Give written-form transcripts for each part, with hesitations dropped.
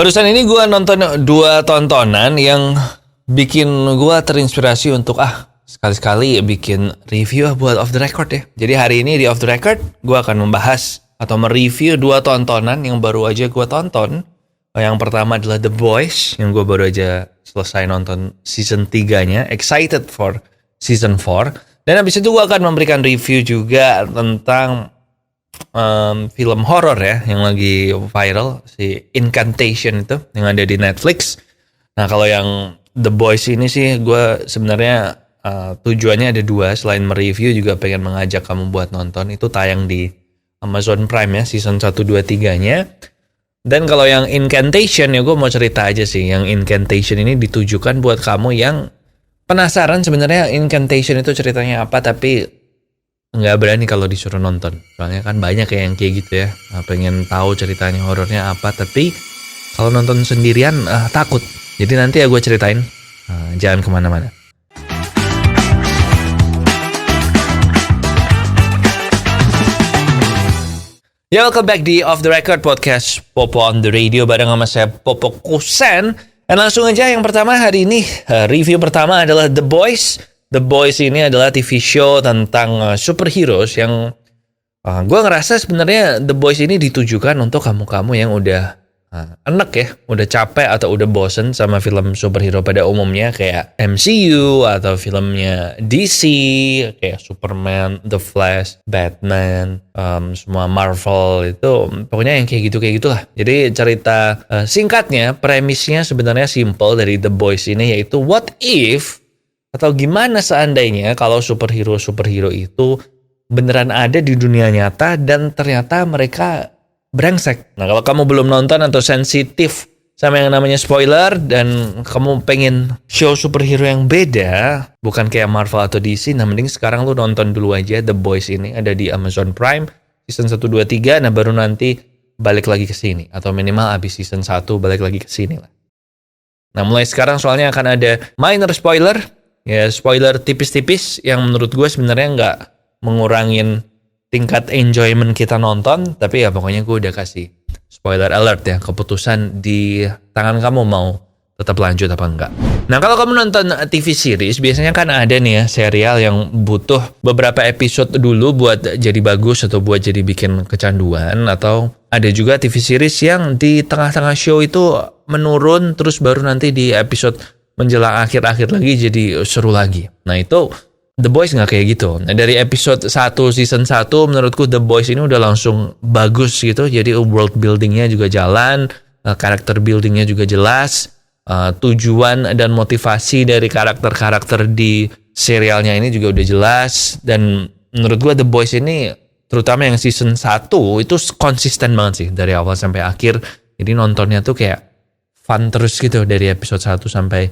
Barusan ini gue nonton 2 tontonan yang bikin gue terinspirasi untuk sekali-sekali bikin review buat Off The Record ya. Jadi hari ini di Off The Record gue akan membahas atau mereview 2 tontonan yang baru aja gue tonton. Yang pertama adalah The Boys yang gue baru aja selesai nonton season 3-nya. Excited for season 4. Dan habis itu gue akan memberikan review juga tentang film horor ya yang lagi viral, si Incantation itu yang ada di Netflix. Nah kalau yang The Boys ini sih gue sebenarnya tujuannya ada 2. Selain mereview juga pengen mengajak kamu buat nonton. Itu tayang di Amazon Prime ya, season 1, 2, 3-nya. Dan kalau yang Incantation ya gue mau cerita aja sih. Yang Incantation ini ditujukan buat kamu yang penasaran sebenarnya Incantation itu ceritanya apa, tapi nggak berani kalau disuruh nonton. Soalnya kan banyak yang kayak gitu ya. Pengen tahu ceritanya horornya apa, tapi kalau nonton sendirian takut. Jadi nanti ya gue ceritain. Jangan kemana-mana. Ya, welcome back di Off The Record Podcast Popo on the Radio bareng sama saya Popo Kusen. Dan langsung aja yang pertama hari ini, review pertama adalah The Boys. The Boys ini adalah TV show tentang superheroes yang gue ngerasa sebenarnya The Boys ini ditujukan untuk kamu-kamu yang udah enek ya, udah capek atau udah bosen sama film superhero pada umumnya kayak MCU atau filmnya DC kayak Superman, The Flash, Batman, semua Marvel itu pokoknya yang kayak gitulah. Jadi cerita singkatnya, premisnya sebenarnya simple dari The Boys ini, yaitu what if atau gimana seandainya kalau superhero itu beneran ada di dunia nyata dan ternyata mereka brengsek. Nah kalau kamu belum nonton atau sensitif sama yang namanya spoiler dan kamu pengen show superhero yang beda, bukan kayak Marvel atau DC, nah mending sekarang lu nonton dulu aja The Boys ini, ada di Amazon Prime season 1, 2, 3. Nah baru nanti balik lagi ke sini atau minimal abis season 1 balik lagi ke sini lah. Nah mulai sekarang soalnya akan ada minor spoiler, ya spoiler tipis-tipis yang menurut gue sebenarnya nggak mengurangin tingkat enjoyment kita nonton, tapi ya pokoknya gue udah kasih spoiler alert ya, keputusan di tangan kamu mau tetap lanjut apa enggak. Nah kalau kamu nonton TV series biasanya kan ada nih ya serial yang butuh beberapa episode dulu buat jadi bagus atau buat jadi bikin kecanduan, atau ada juga TV series yang di tengah-tengah show itu menurun terus baru nanti di episode menjelang akhir-akhir lagi jadi seru lagi. Nah itu The Boys nggak kayak gitu. Nah dari episode 1 season 1 menurutku The Boys ini udah langsung bagus gitu. Jadi world buildingnya juga jalan, karakter buildingnya juga jelas, tujuan dan motivasi dari karakter-karakter di serialnya ini juga udah jelas. Dan menurut gua The Boys ini terutama yang season 1 itu konsisten banget sih dari awal sampai akhir. Jadi nontonnya tuh kayak fun terus gitu dari episode 1 sampai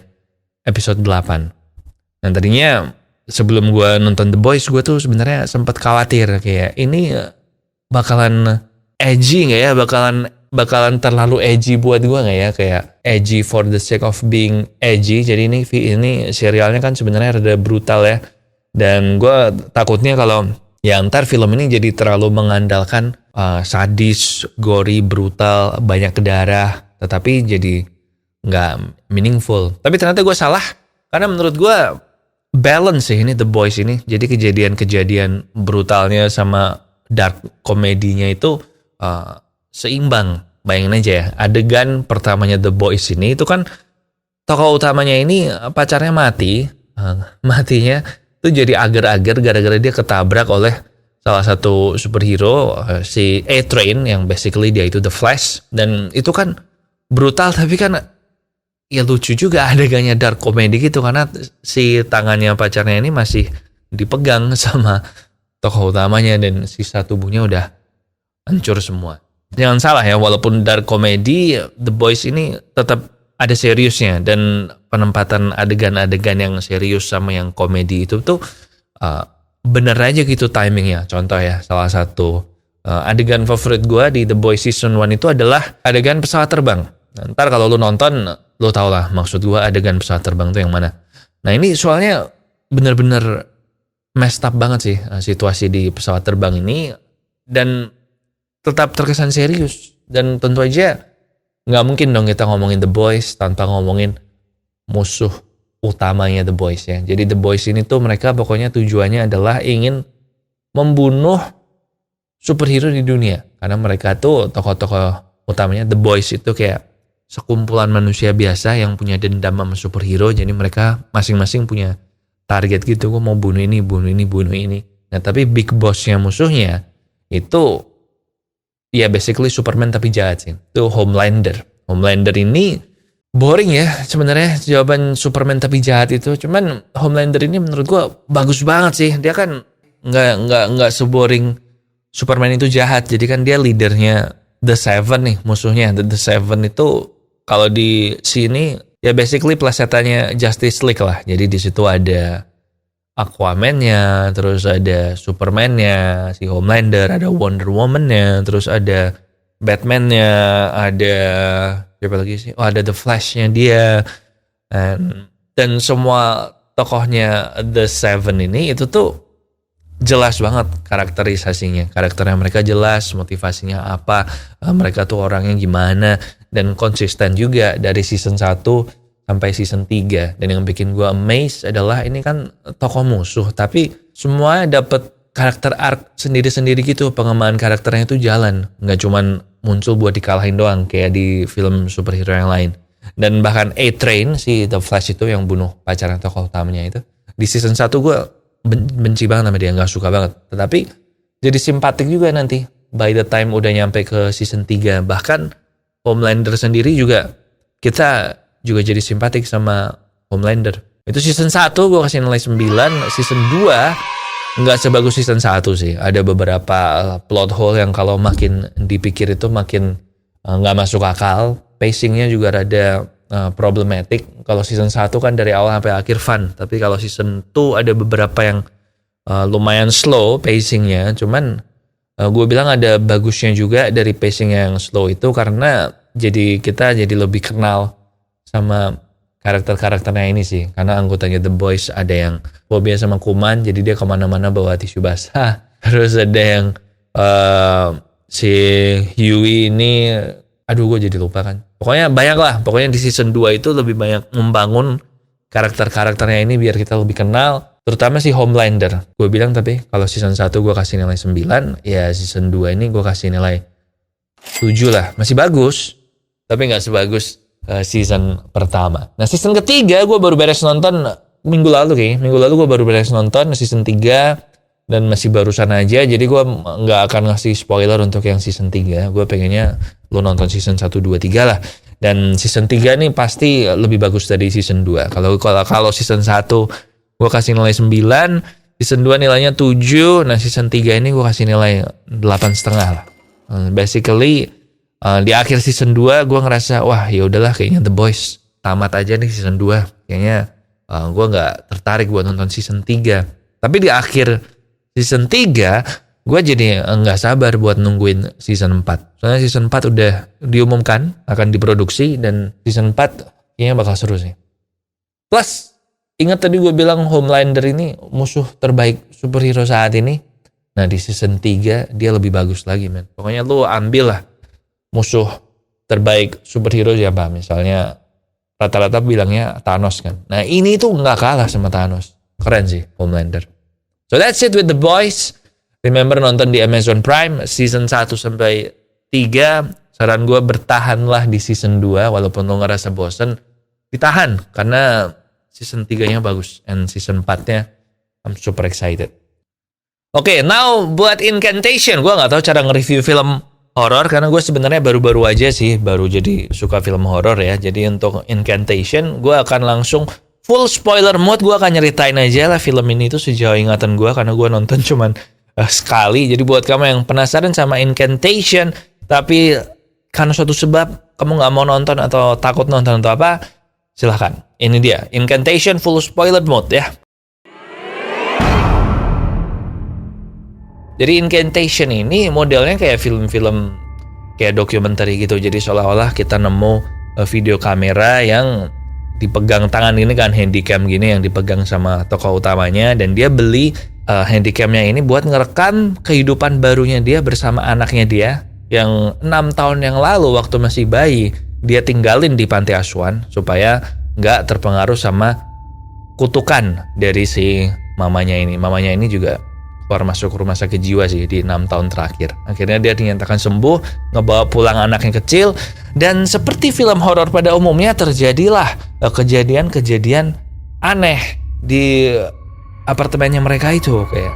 episode 8. Nah tadinya sebelum gue nonton The Boys, gue tuh sebenarnya sempat khawatir kayak ini bakalan edgy nggak ya, bakalan terlalu edgy buat gue nggak ya, kayak edgy for the sake of being edgy. Jadi ini serialnya kan sebenarnya rada brutal ya, dan gue takutnya kalau ya ntar film ini jadi terlalu mengandalkan sadis, gory, brutal, banyak darah, tetapi jadi nggak meaningful. Tapi ternyata gue salah, karena menurut gue balance sih ini The Boys ini. Jadi kejadian-kejadian brutalnya sama dark komedinya itu seimbang. Bayangin aja ya, adegan pertamanya The Boys ini itu kan tokoh utamanya ini pacarnya mati. Matinya itu jadi agar-agar gara-gara dia ketabrak oleh salah satu superhero, si A-Train, yang basically dia itu The Flash. Dan itu kan brutal, tapi kan ya lucu juga adegannya, dark comedy gitu, karena si tangannya pacarnya ini masih dipegang sama tokoh utamanya dan sisa tubuhnya udah hancur semua. Jangan salah ya, walaupun dark comedy, The Boys ini tetap ada seriusnya, dan penempatan adegan-adegan yang serius sama yang komedi itu tuh bener aja gitu timingnya. Contoh ya, salah satu adegan favorit gue di The Boys season 1 itu adalah adegan pesawat terbang. Ntar kalau lu nonton, lu tau lah maksud gue adegan pesawat terbang tuh yang mana. Nah ini soalnya bener-bener messed up banget sih situasi di pesawat terbang ini, dan tetap terkesan serius. Dan tentu aja nggak mungkin dong kita ngomongin The Boys tanpa ngomongin musuh utamanya The Boys ya. Jadi The Boys ini tuh mereka pokoknya tujuannya adalah ingin membunuh superhero di dunia. Karena mereka tuh tokoh-tokoh utamanya The Boys itu kayak sekumpulan manusia biasa yang punya dendam sama superhero. Jadi mereka masing-masing punya target gitu. Gue mau bunuh ini, bunuh ini, bunuh ini. Nah tapi big bossnya musuhnya itu ya basically Superman tapi jahat sih. Itu Homelander. Homelander ini boring ya sebenarnya jawaban Superman tapi jahat itu. Cuman Homelander ini menurut gue bagus banget sih. Dia kan nggak seboring Superman itu jahat. Jadi kan dia leadernya The Seven nih musuhnya. The Seven itu kalau di sini ya basically plesetannya Justice League lah. Jadi di situ ada Aquaman-nya, terus ada Superman-nya, si Homelander, ada Wonder Woman-nya, terus ada Batman-nya, ada siapa lagi sih? Oh, ada The Flash-nya dia. Dan semua tokohnya The Seven ini itu tuh jelas banget karakterisasinya. Karakternya mereka jelas, motivasinya apa, mereka tuh orangnya gimana, dan konsisten juga dari season 1 sampai season 3. Dan yang bikin gue amazed adalah ini kan tokoh musuh, tapi semua dapat karakter arc sendiri-sendiri gitu. Pengembangan karakternya itu jalan, nggak cuman muncul buat dikalahin doang kayak di film superhero yang lain. Dan bahkan A-Train, si The Flash itu yang bunuh pacarnya tokoh utamanya itu, di season 1 gue benci banget sama dia, nggak suka banget. Tetapi jadi simpatik juga nanti by the time udah nyampe ke season 3. Bahkan Homelander sendiri juga kita juga jadi simpatik sama Homelander. Itu season 1 gue kasih nilai 9. Season 2 nggak sebagus season 1 sih. Ada beberapa plot hole yang kalau makin dipikir itu makin nggak masuk akal. Pacingnya juga rada problematic. Kalau season 1 kan dari awal sampai akhir fun. Tapi kalau season 2 ada beberapa yang lumayan slow pacingnya. Cuman gue bilang ada bagusnya juga dari pacing yang slow itu, karena jadi kita jadi lebih kenal sama karakter-karakternya ini sih. Karena anggotanya The Boys ada yang fobia sama kuman, jadi dia kemana-mana bawa tisu basah. Terus ada yang si Huey ini, aduh gue jadi lupa kan. Pokoknya banyak lah. Pokoknya di season 2 itu lebih banyak membangun karakter-karakternya ini biar kita lebih kenal. Terutama si Homelander. Gue bilang tapi kalau season 1 gue kasih nilai 9, ya season 2 ini gue kasih nilai 7 lah. Masih bagus, tapi gak sebagus season pertama. Nah season ketiga gue baru beres nonton minggu lalu kayaknya. Minggu lalu gue baru beres nonton season 3 dan masih barusan aja. Jadi gue gak akan ngasih spoiler untuk yang season 3. Gue pengennya lo nonton season 1, 2, 3 lah. Dan season 3 nih pasti lebih bagus dari season 2. Kalau season 1 gue kasih nilai 9, season 2 nilainya 7. Nah season 3 ini gue kasih nilai 8,5 lah. Basically di akhir season 2 gue ngerasa wah ya udahlah kayaknya The Boys tamat aja nih season 2. Kayaknya gue gak tertarik buat nonton season 3. Tapi di akhir season 3 gue jadi gak sabar buat nungguin season 4. Soalnya season 4 udah diumumkan akan diproduksi dan season 4 kayaknya bakal seru sih. Plus ingat tadi gue bilang Homelander ini musuh terbaik superhero saat ini. Nah di season 3 dia lebih bagus lagi men. Pokoknya lu ambil lah musuh terbaik superhero siapa. Misalnya rata-rata bilangnya Thanos kan. Nah ini tuh gak kalah sama Thanos. Keren sih Homelander. So that's it with The Boys. Remember nonton di Amazon Prime season 1 sampai 3. Saran gue bertahanlah di season 2 walaupun lo ngerasa bosen. Ditahan karena season 3-nya bagus and season 4-nya I'm super excited. Oke, now buat Incantation. Gue gak tahu cara nge-review film horor karena gue sebenarnya baru-baru aja sih baru jadi suka film horor ya. Jadi untuk Incantation gue akan langsung full spoiler mode. Gue akan nyeritain aja lah film ini tuh sejauh ingatan gue karena gue nonton cuman sekali. Jadi buat kamu yang penasaran sama Incantation tapi karena suatu sebab kamu gak mau nonton atau takut nonton atau apa, silahkan. Ini dia Incantation full spoiler mode ya. Jadi Incantation ini modelnya kayak film-film kayak dokumenter gitu. Jadi seolah-olah kita nemu video kamera yang dipegang tangan ini kan, handycam gini yang dipegang sama tokoh utamanya. Dan dia beli handycamnya ini buat ngerekam kehidupan barunya dia bersama anaknya dia yang 6 tahun yang lalu waktu masih bayi dia tinggalin di panti asuhan supaya nggak terpengaruh sama kutukan dari si mamanya ini. Mamanya ini juga keluar masuk rumah sakit jiwa sih di 6 tahun terakhir. Akhirnya dia dinyatakan sembuh, ngebawa pulang anak yang kecil, dan seperti film horor pada umumnya terjadilah kejadian-kejadian aneh di apartemennya mereka itu, kayak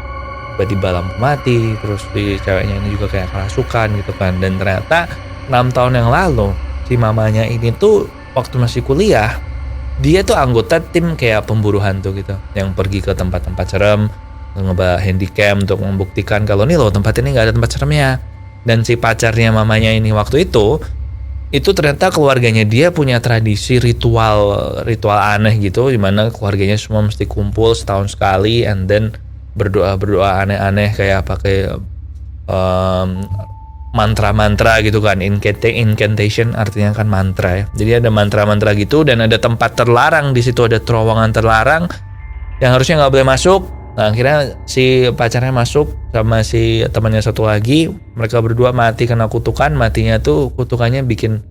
tiba-tiba lampu mati, terus si ceweknya ini juga kayak kerasukan gitu kan. Dan ternyata 6 tahun yang lalu si mamanya ini tuh waktu masih kuliah, dia tuh anggota tim kayak pemburu hantu gitu, yang pergi ke tempat-tempat serem, ngebawa handycam untuk membuktikan kalau nih loh tempat ini nggak ada tempat seremnya. Dan si pacarnya mamanya ini waktu itu ternyata keluarganya dia punya tradisi ritual aneh gitu, dimana keluarganya semua mesti kumpul setahun sekali and then berdoa aneh-aneh kayak pakai mantra-mantra gitu kan. Incantation artinya kan mantra ya. Jadi ada mantra-mantra gitu, dan ada tempat terlarang di situ, ada terowongan terlarang yang harusnya nggak boleh masuk. Nah, akhirnya si pacarnya masuk sama si temannya satu lagi. Mereka berdua mati kena kutukan. Matinya tuh kutukannya bikin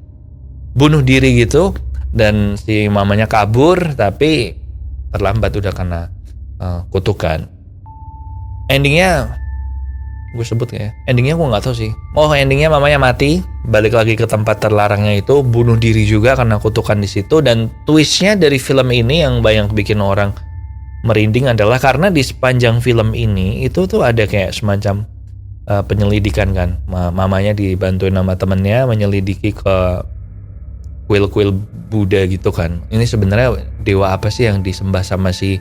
bunuh diri gitu. Dan si mamanya kabur, tapi terlambat udah kena kutukan. Endingnya gue sebut ya. Endingnya gue nggak tahu sih. Oh, endingnya mamanya mati, balik lagi ke tempat terlarangnya itu, bunuh diri juga karena kutukan di situ. Dan twistnya dari film ini yang banyak bikin orang merinding adalah karena di sepanjang film ini itu tuh ada kayak semacam penyelidikan kan. Mamanya dibantuin sama temennya menyelidiki ke kuil-kuil Buddha gitu kan. Ini sebenarnya dewa apa sih yang disembah sama si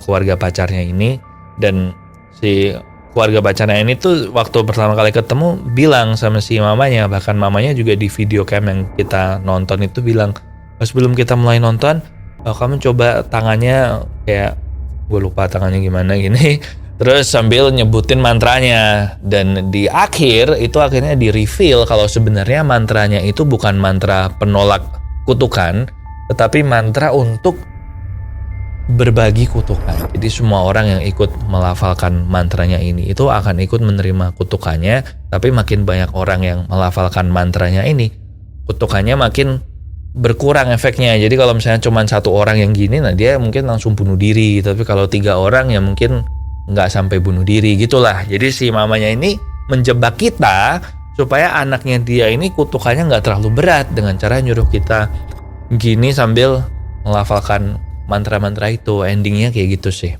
keluarga pacarnya ini. Dan si keluarga pacarnya ini tuh waktu pertama kali ketemu bilang sama si mamanya, bahkan mamanya juga di video cam yang kita nonton itu bilang, sebelum kita mulai nonton, kamu coba tangannya kayak, gue lupa tangannya gimana gini, terus sambil nyebutin mantranya. Dan di akhir itu akhirnya di reveal kalau sebenarnya mantranya itu bukan mantra penolak kutukan, tetapi mantra untuk berbagi kutukan. Jadi semua orang yang ikut melafalkan mantranya ini itu akan ikut menerima kutukannya. Tapi makin banyak orang yang melafalkan mantranya ini, kutukannya makin berkurang efeknya. Jadi kalau misalnya cuma satu orang yang gini, nah dia mungkin langsung bunuh diri. Tapi kalau 3 orang ya mungkin nggak sampai bunuh diri gitulah. Jadi si mamanya ini menjebak kita supaya anaknya dia ini kutukannya nggak terlalu berat dengan cara nyuruh kita gini sambil melafalkan mantra-mantra itu. Endingnya kayak gitu sih.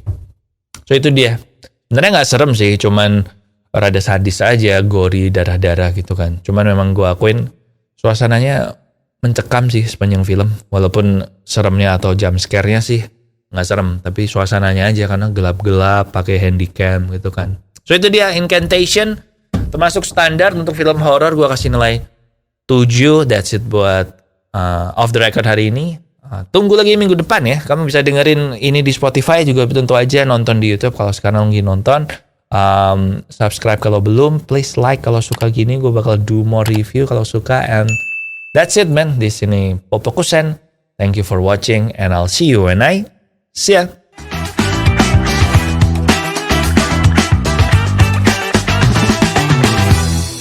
So itu dia. Sebenarnya nggak serem sih, cuman rada sadis aja, gori, darah-darah gitu kan. Cuman memang gue akuin suasananya mencekam sih sepanjang film. Walaupun seremnya atau jump scare-nya sih nggak serem, tapi suasananya aja karena gelap-gelap, pakai handycam gitu kan. So itu dia Incantation, termasuk standar untuk film horor. Gue kasih nilai 7. That's it buat Off the Record hari ini. Tunggu lagi minggu depan ya. Kamu bisa dengerin ini di Spotify juga, tentu aja nonton di YouTube kalau sekarang lagi nonton. Subscribe kalau belum, please like kalau suka gini. Gue bakal do more review kalau suka. And that's it man. Di sini Popo Kusen. Thank you for watching and I'll see you when I see ya.